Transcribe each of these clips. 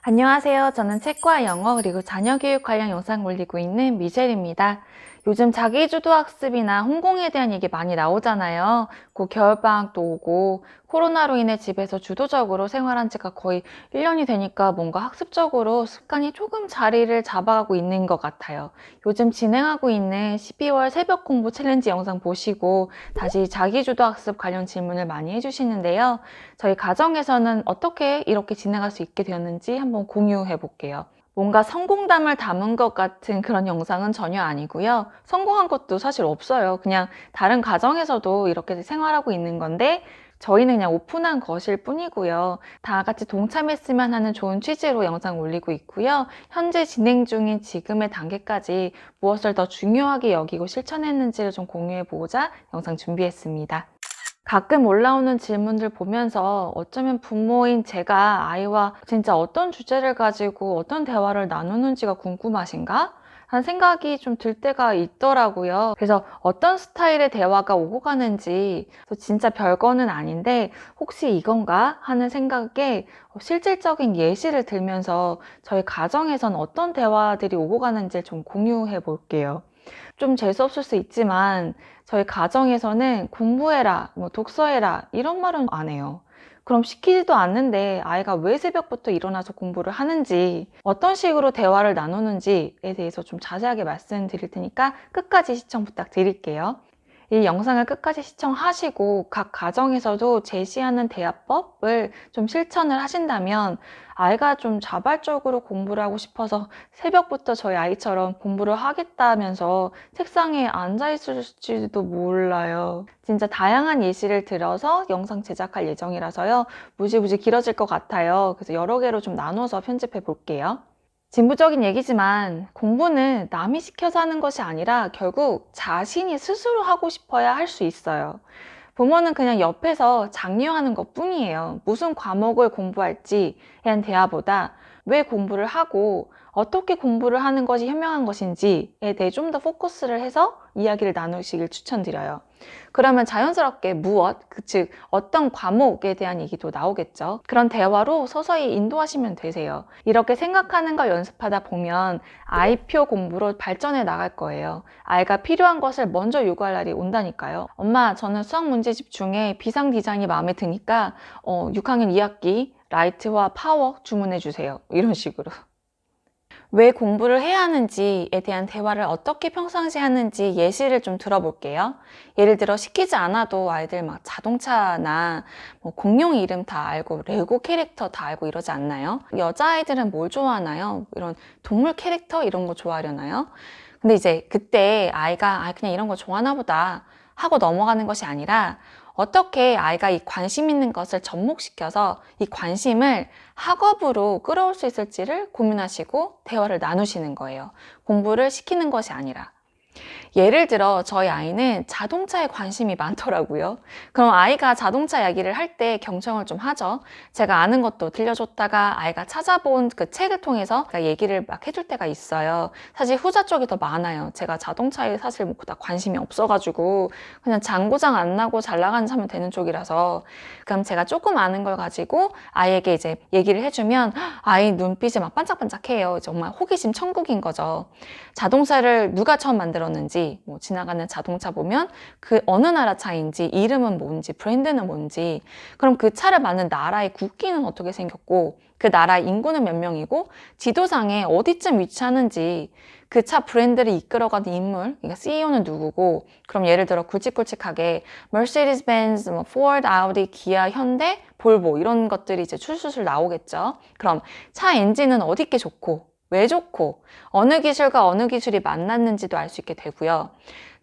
안녕하세요. 저는 책과 영어 그리고 자녀교육 관련 영상 올리고 있는 미셸입니다. 요즘 자기주도 학습이나 홍공에 대한 얘기 많이 나오잖아요. 곧 겨울방학도 오고 코로나로 인해 집에서 주도적으로 생활한 지가 거의 1년이 되니까 뭔가 학습적으로 습관이 조금 자리를 잡아가고 있는 것 같아요. 요즘 진행하고 있는 12월 새벽 공부 챌린지 영상 보시고 다시 자기주도 학습 관련 질문을 많이 해주시는데요. 저희 가정에서는 어떻게 이렇게 진행할 수 있게 되었는지 한번 공유해 볼게요. 뭔가 성공담을 담은 것 같은 그런 영상은 전혀 아니고요. 성공한 것도 사실 없어요. 그냥 다른 가정에서도 이렇게 생활하고 있는 건데 저희는 그냥 오픈한 것일 뿐이고요. 다 같이 동참했으면 하는 좋은 취지로 영상 올리고 있고요. 현재 진행 중인 지금의 단계까지 무엇을 더 중요하게 여기고 실천했는지를 좀 공유해 보고자 영상 준비했습니다. 가끔 올라오는 질문들 보면서 어쩌면 부모인 제가 아이와 진짜 어떤 주제를 가지고 어떤 대화를 나누는지가 궁금하신가? 하는 생각이 좀 들 때가 있더라고요. 그래서 어떤 스타일의 대화가 오고 가는지 진짜 별거는 아닌데 혹시 이건가? 하는 생각에 실질적인 예시를 들면서 저희 가정에선 어떤 대화들이 오고 가는지 좀 공유해 볼게요. 좀 재수없을 수 있지만 저희 가정에서는 공부해라, 뭐 독서해라 이런 말은 안 해요. 그럼 시키지도 않는데 아이가 왜 새벽부터 일어나서 공부를 하는지 어떤 식으로 대화를 나누는지에 대해서 좀 자세하게 말씀드릴 테니까 끝까지 시청 부탁드릴게요. 이 영상을 끝까지 시청하시고 각 가정에서도 제시하는 대화법을 좀 실천을 하신다면 아이가 좀 자발적으로 공부를 하고 싶어서 새벽부터 저희 아이처럼 공부를 하겠다면서 책상에 앉아 있을지도 몰라요. 진짜 다양한 예시를 들어서 영상 제작할 예정이라서요. 무지무지 길어질 것 같아요. 그래서 여러 개로 좀 나눠서 편집해 볼게요. 진부적인 얘기지만 공부는 남이 시켜서 하는 것이 아니라 결국 자신이 스스로 하고 싶어야 할 수 있어요. 부모는 그냥 옆에서 장려하는 것 뿐이에요. 무슨 과목을 공부할지에 대한 대화보다 왜 공부를 하고 어떻게 공부를 하는 것이 현명한 것인지에 대해 좀 더 포커스를 해서 이야기를 나누시길 추천드려요. 그러면 자연스럽게 무엇, 즉 어떤 과목에 대한 얘기도 나오겠죠. 그런 대화로 서서히 인도하시면 되세요. 이렇게 생각하는 걸 연습하다 보면 아이표 공부로 발전해 나갈 거예요. 아이가 필요한 것을 먼저 요구할 날이 온다니까요. 엄마, 저는 수학 문제집 중에 비상 디자인이 마음에 드니까 6학년 2학기 라이트와 파워 주문해 주세요. 이런 식으로. 왜 공부를 해야 하는지에 대한 대화를 어떻게 평상시에 하는지 예시를 좀 들어볼게요. 예를 들어 시키지 않아도 아이들 막 자동차나 뭐 공룡 이름 다 알고 레고 캐릭터 다 알고 이러지 않나요? 여자아이들은 뭘 좋아하나요? 이런 동물 캐릭터 이런 거 좋아하려나요? 근데 이제 그때 아이가 그냥 이런 거 좋아하나 보다 하고 넘어가는 것이 아니라 어떻게 아이가 이 관심 있는 것을 접목시켜서 이 관심을 학업으로 끌어올 수 있을지를 고민하시고 대화를 나누시는 거예요. 공부를 시키는 것이 아니라. 예를 들어 저희 아이는 자동차에 관심이 많더라고요. 그럼 아이가 자동차 이야기를 할 때 경청을 좀 하죠. 제가 아는 것도 들려줬다가 아이가 찾아본 그 책을 통해서 얘기를 막 해줄 때가 있어요. 사실 후자 쪽이 더 많아요. 제가 자동차에 사실 뭐 그닥 관심이 없어가지고 그냥 장고장 안 나고 잘 나가는 차면 되는 쪽이라서 그럼 제가 조금 아는 걸 가지고 아이에게 이제 얘기를 해주면 아이 눈빛이 막 반짝반짝해요. 정말 호기심 천국인 거죠. 자동차를 누가 처음 만들었는지, 뭐 지나가는 자동차 보면 그 어느 나라 차인지, 이름은 뭔지, 브랜드는 뭔지, 그럼 그 차를 만든 나라의 국기는 어떻게 생겼고, 그 나라의 인구는 몇 명이고, 지도상에 어디쯤 위치하는지, 그 차 브랜드를 이끌어가는 인물, 그러니까 CEO는 누구고, 그럼 예를 들어 굵직굵직하게 머세디스 벤츠, 뭐 포드, 아우디, 기아, 현대, 볼보 이런 것들이 이제 술술 나오겠죠. 그럼 차 엔진은 어디 게 좋고, 왜 좋고 어느 기술과 어느 기술이 만났는지도 알 수 있게 되고요.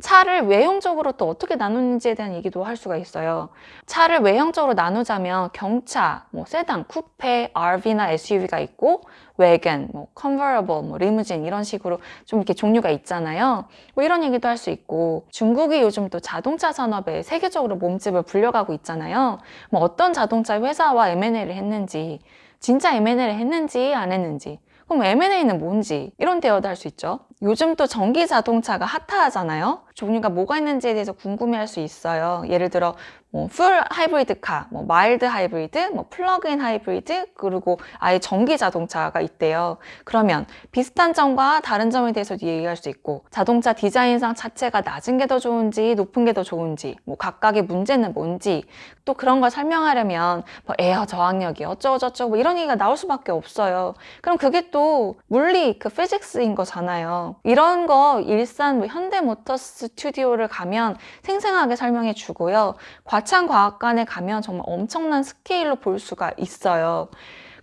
차를 외형적으로 또 어떻게 나누는지에 대한 얘기도 할 수가 있어요. 차를 외형적으로 나누자면 경차, 뭐 세단, 쿠페, RV나 SUV가 있고 외건, 뭐 컨버러블, 뭐 리무진 이런 식으로 좀 이렇게 종류가 있잖아요. 뭐 이런 얘기도 할 수 있고 중국이 요즘 또 자동차 산업에 세계적으로 몸집을 불려가고 있잖아요. 뭐 어떤 자동차 회사와 M&A를 했는지 진짜 M&A를 했는지 안 했는지 그럼 M&A는 뭔지 이런 대화도 할 수 있죠. 요즘 또 전기 자동차가 핫하잖아요. 종류가 뭐가 있는지에 대해서 궁금해할 수 있어요. 예를 들어 뭐 풀 하이브리드 카, 뭐 마일드 하이브리드, 뭐 플러그인 하이브리드, 그리고 아예 전기 자동차가 있대요. 그러면 비슷한 점과 다른 점에 대해서도 얘기할 수 있고, 자동차 디자인상 자체가 낮은 게 더 좋은지 높은 게 더 좋은지, 뭐 각각의 문제는 뭔지, 또 그런 걸 설명하려면 뭐 에어 저항력이 어쩌고저쩌고 뭐 이런 얘기가 나올 수밖에 없어요. 그럼 그게 또 물리 그 피직스인 거잖아요. 이런 거 일산 뭐 현대모터스 스튜디오를 가면 생생하게 설명해 주고요. 과창과학관에 가면 정말 엄청난 스케일로 볼 수가 있어요.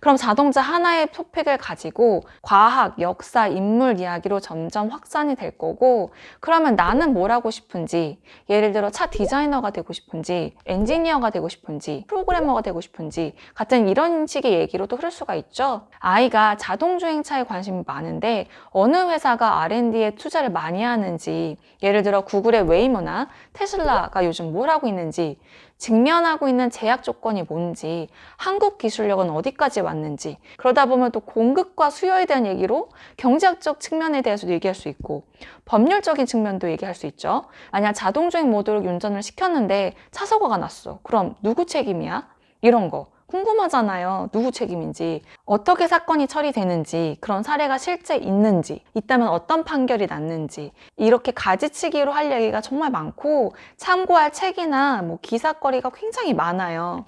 그럼 자동차 하나의 토픽을 가지고 과학, 역사, 인물 이야기로 점점 확산이 될 거고, 그러면 나는 뭘 하고 싶은지, 예를 들어 차 디자이너가 되고 싶은지, 엔지니어가 되고 싶은지, 프로그래머가 되고 싶은지 같은 이런 식의 얘기로도 흐를 수가 있죠. 아이가 자동주행차에 관심이 많은데 어느 회사가 R&D에 투자를 많이 하는지, 예를 들어 구글의 웨이모나 테슬라가 요즘 뭘 하고 있는지, 직면하고 있는 제약 조건이 뭔지, 한국 기술력은 어디까지 왔는지, 그러다 보면 또 공급과 수요에 대한 얘기로 경제학적 측면에 대해서도 얘기할 수 있고, 법률적인 측면도 얘기할 수 있죠. 만약 자동주행 모드로 운전을 시켰는데 차사고가 났어. 그럼 누구 책임이야? 이런 거 궁금하잖아요. 누구 책임인지, 어떻게 사건이 처리되는지, 그런 사례가 실제 있는지, 있다면 어떤 판결이 났는지, 이렇게 가지치기로 할 얘기가 정말 많고 참고할 책이나 뭐 기사거리가 굉장히 많아요.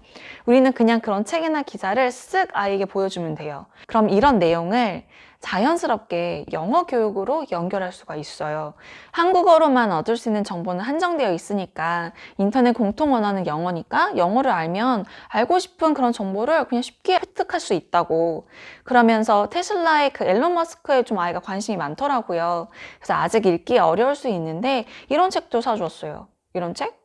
우리는 그냥 그런 책이나 기사를 쓱 아이에게 보여주면 돼요. 그럼 이런 내용을 자연스럽게 영어 교육으로 연결할 수가 있어요. 한국어로만 얻을 수 있는 정보는 한정되어 있으니까, 인터넷 공통 언어는 영어니까 영어를 알면 알고 싶은 그런 정보를 그냥 쉽게 획득할 수 있다고. 그러면서 테슬라의 그 앨런 머스크에 좀 아이가 관심이 많더라고요. 그래서 아직 읽기 어려울 수 있는데 이런 책도 사주었어요. 이런 책?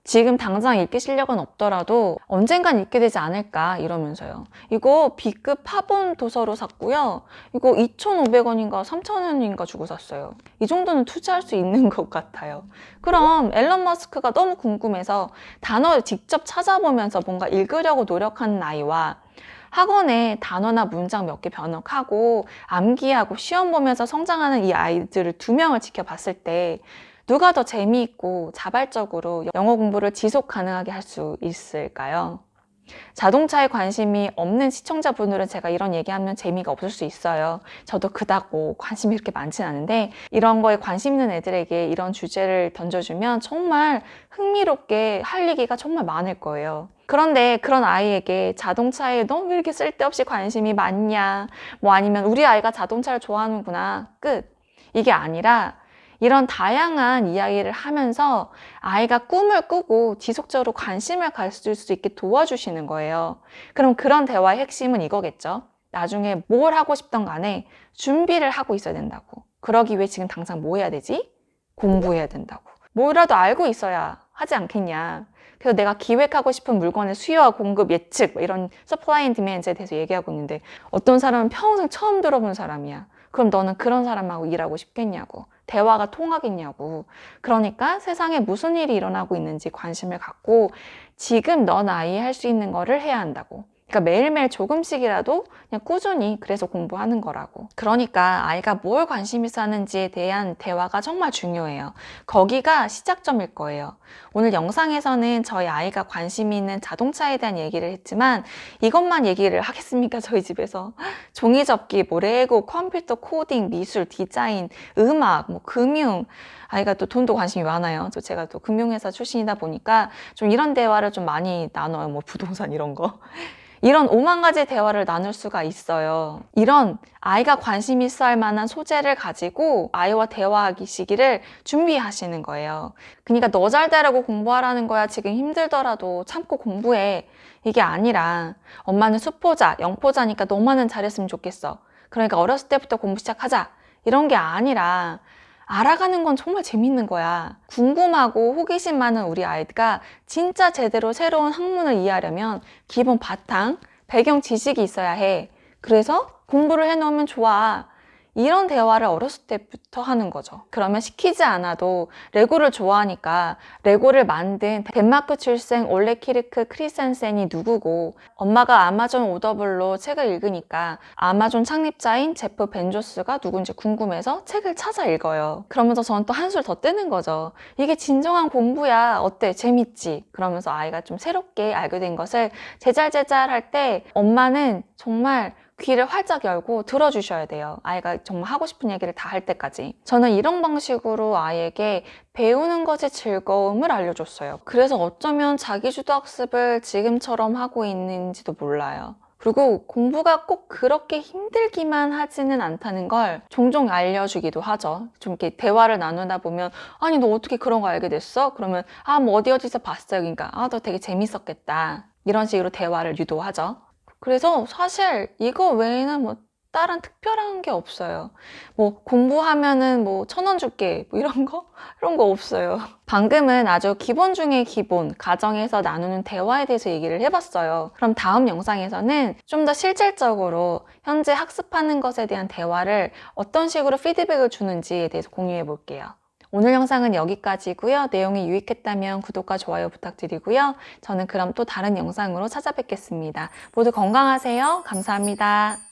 지금 당장 읽기 실력은 없더라도 언젠간 읽게 되지 않을까 이러면서요. 이거 B급 파본 도서로 샀고요. 이거 2,500원인가 3,000원인가 주고 샀어요. 이 정도는 투자할 수 있는 것 같아요. 그럼 앨런 머스크가 너무 궁금해서 단어를 직접 찾아보면서 뭔가 읽으려고 노력하는 아이와, 학원에 단어나 문장 몇 개 번역하고 암기하고 시험 보면서 성장하는 이 아이들을 두 명을 지켜봤을 때 누가 더 재미있고 자발적으로 영어 공부를 지속 가능하게 할 수 있을까요? 자동차에 관심이 없는 시청자분들은 제가 이런 얘기하면 재미가 없을 수 있어요. 저도 그닥 뭐 관심이 그렇게 많진 않은데, 이런 거에 관심 있는 애들에게 이런 주제를 던져주면 정말 흥미롭게 할 얘기가 정말 많을 거예요. 그런데 그런 아이에게 자동차에 너 왜 이렇게 쓸데없이 관심이 많냐, 뭐 아니면 우리 아이가 자동차를 좋아하는구나, 끝. 이게 아니라 이런 다양한 이야기를 하면서 아이가 꿈을 꾸고 지속적으로 관심을 가질 수 있게 도와주시는 거예요. 그럼 그런 대화의 핵심은 이거겠죠. 나중에 뭘 하고 싶던 간에 준비를 하고 있어야 된다고. 그러기 위해 지금 당장 뭐 해야 되지? 공부해야 된다고. 뭐라도 알고 있어야 하지 않겠냐. 그래서 내가 기획하고 싶은 물건의 수요와 공급 예측, 이런 서플라이 앤 디맨드에 대해서 얘기하고 있는데, 어떤 사람은 평생 처음 들어본 사람이야. 그럼 너는 그런 사람하고 일하고 싶겠냐고. 대화가 통하겠냐고. 그러니까 세상에 무슨 일이 일어나고 있는지 관심을 갖고 지금 너 나이에 할 수 있는 거를 해야 한다고. 그러니까 매일매일 조금씩이라도 그냥 꾸준히 그래서 공부하는 거라고. 그러니까 아이가 뭘 관심 있어 하는지에 대한 대화가 정말 중요해요. 거기가 시작점일 거예요. 오늘 영상에서는 저희 아이가 관심이 있는 자동차에 대한 얘기를 했지만 이것만 얘기를 하겠습니까? 저희 집에서 종이접기, 뭐 레고, 컴퓨터, 코딩, 미술, 디자인, 음악, 뭐 금융, 아이가 또 돈도 관심이 많아요. 또 제가 또 금융회사 출신이다 보니까 좀 이런 대화를 좀 많이 나눠요. 뭐 부동산 이런 거. 이런 5만 가지 대화를 나눌 수가 있어요. 이런 아이가 관심 있어 할 만한 소재를 가지고 아이와 대화하기 시기를 준비하시는 거예요. 그러니까 너 잘 되라고 공부하라는 거야. 지금 힘들더라도 참고 공부해. 이게 아니라 엄마는 수포자, 영포자니까 너만은 잘했으면 좋겠어. 그러니까 어렸을 때부터 공부 시작하자. 이런 게 아니라 알아가는 건 정말 재밌는 거야. 궁금하고 호기심 많은 우리 아이가 진짜 제대로 새로운 학문을 이해하려면 기본 바탕, 배경 지식이 있어야 해. 그래서 공부를 해놓으면 좋아. 이런 대화를 어렸을 때부터 하는 거죠. 그러면 시키지 않아도 레고를 좋아하니까 레고를 만든 덴마크 출생 올레 키르크 크리센센이 누구고, 엄마가 아마존 오더블로 책을 읽으니까 아마존 창립자인 제프 벤조스가 누군지 궁금해서 책을 찾아 읽어요. 그러면서 저는 또 한술 더 뜨는 거죠. 이게 진정한 공부야. 어때? 재밌지? 그러면서 아이가 좀 새롭게 알게 된 것을 제잘제잘 할 때 엄마는 정말 귀를 활짝 열고 들어주셔야 돼요. 아이가 정말 하고 싶은 얘기를 다 할 때까지. 저는 이런 방식으로 아이에게 배우는 것의 즐거움을 알려줬어요. 그래서 어쩌면 자기주도 학습을 지금처럼 하고 있는지도 몰라요. 그리고 공부가 꼭 그렇게 힘들기만 하지는 않다는 걸 종종 알려주기도 하죠. 좀 이렇게 대화를 나누다 보면, 아니 너 어떻게 그런 거 알게 됐어? 그러면 뭐 어디서 봤어요. 그러니까 너 되게 재밌었겠다. 이런 식으로 대화를 유도하죠. 그래서 사실 이거 외에는 뭐 다른 특별한 게 없어요. 뭐 공부하면은 뭐 1,000원 줄게 뭐 이런 거? 이런 거 없어요. 방금은 아주 기본 중에 기본, 가정에서 나누는 대화에 대해서 얘기를 해봤어요. 그럼 다음 영상에서는 좀 더 실질적으로 현재 학습하는 것에 대한 대화를 어떤 식으로 피드백을 주는지에 대해서 공유해 볼게요. 오늘 영상은 여기까지고요. 내용이 유익했다면 구독과 좋아요 부탁드리고요. 저는 그럼 또 다른 영상으로 찾아뵙겠습니다. 모두 건강하세요. 감사합니다.